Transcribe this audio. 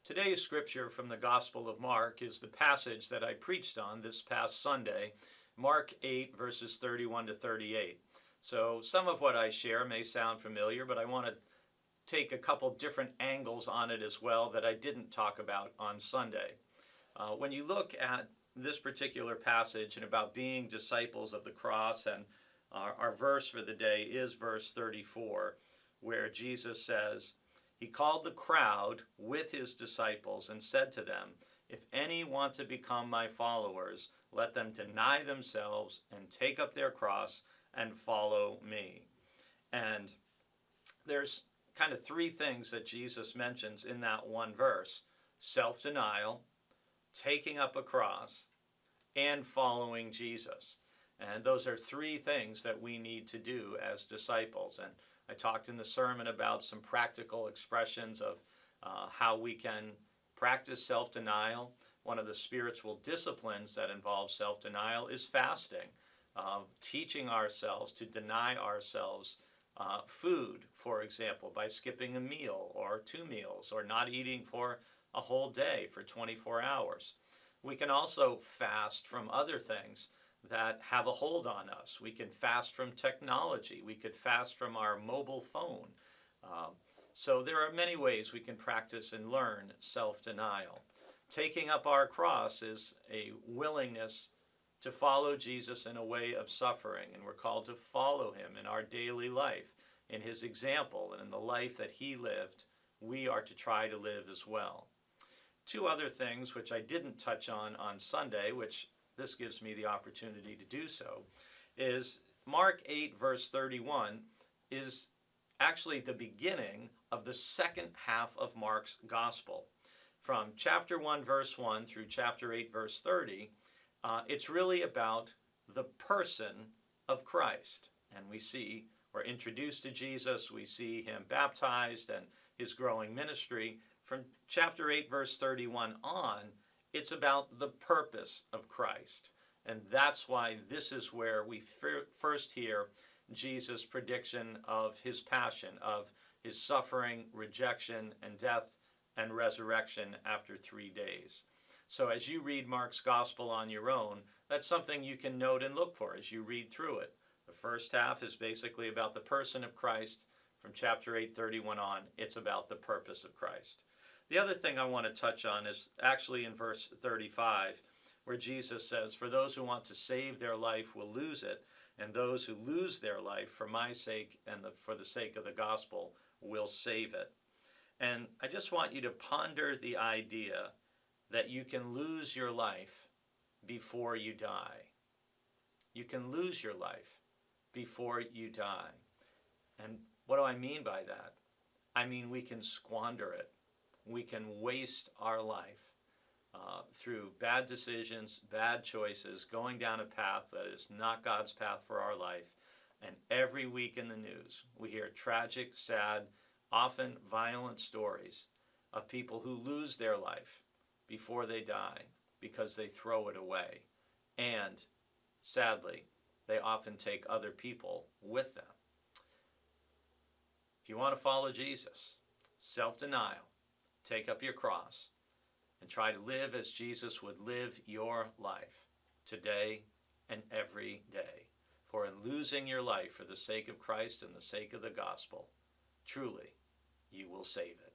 Today's scripture from the Gospel of Mark is the passage that I preached on this past Sunday, Mark 8, verses 31 to 38. So some of what I share may sound familiar, but I want to take a couple different angles on it as well that I didn't talk about on Sunday. When you look at this particular passage and about being disciples of the cross, and our verse for the day is verse 34, where Jesus says, He called the crowd with his disciples and said to them, If any want to become my followers, let them deny themselves and take up their cross and follow me. And there's kind of three things that Jesus mentions in that one verse: self-denial, taking up a cross, and following Jesus. And those are three things that we need to do as disciples. And I talked in the sermon about some practical expressions of how we can practice self-denial. One of the spiritual disciplines that involves self-denial is fasting, teaching ourselves to deny ourselves food, for example, by skipping a meal or two meals, or not eating for a whole day for 24 hours. We can also fast from other things that have a hold on us. We can fast from technology. We could fast from our mobile phone. So there are many ways we can practice and learn self-denial. Taking up our cross is a willingness to follow Jesus in a way of suffering, and we're called to follow him in our daily life, in his example, and in the life that he lived, we are to try to live as well. Two other things which I didn't touch on Sunday, which this gives me the opportunity to do so, is Mark 8 verse 31 is actually the beginning of the second half of Mark's gospel. From chapter 1 verse 1 through chapter 8 verse 30, it's really about the person of Christ. And we're introduced to Jesus, we see him baptized and his growing ministry. From chapter 8 verse 31 on, it's about the purpose of Christ. And that's why this is where we first hear Jesus' prediction of his passion, of his suffering, rejection, and death and resurrection after 3 days. So as you read Mark's gospel on your own, that's something you can note and look for as you read through it. The first half is basically about the person of Christ. From chapter 8:31 on, it's about the purpose of Christ. The other thing I want to touch on is actually in verse 35, where Jesus says, For those who want to save their life will lose it, and those who lose their life for my sake and for the sake of the gospel will save it. And I just want you to ponder the idea that you can lose your life before you die. You can lose your life before you die. And what do I mean by that? I mean we can squander it. We can waste our life through bad decisions, bad choices, going down a path that is not God's path for our life. And every week in the news, we hear tragic, sad, often violent stories of people who lose their life before they die because they throw it away. And sadly, they often take other people with them. If you want to follow Jesus, self-denial, take up your cross, and try to live as Jesus would live your life today and every day. For in losing your life for the sake of Christ and the sake of the gospel, truly, you will save it.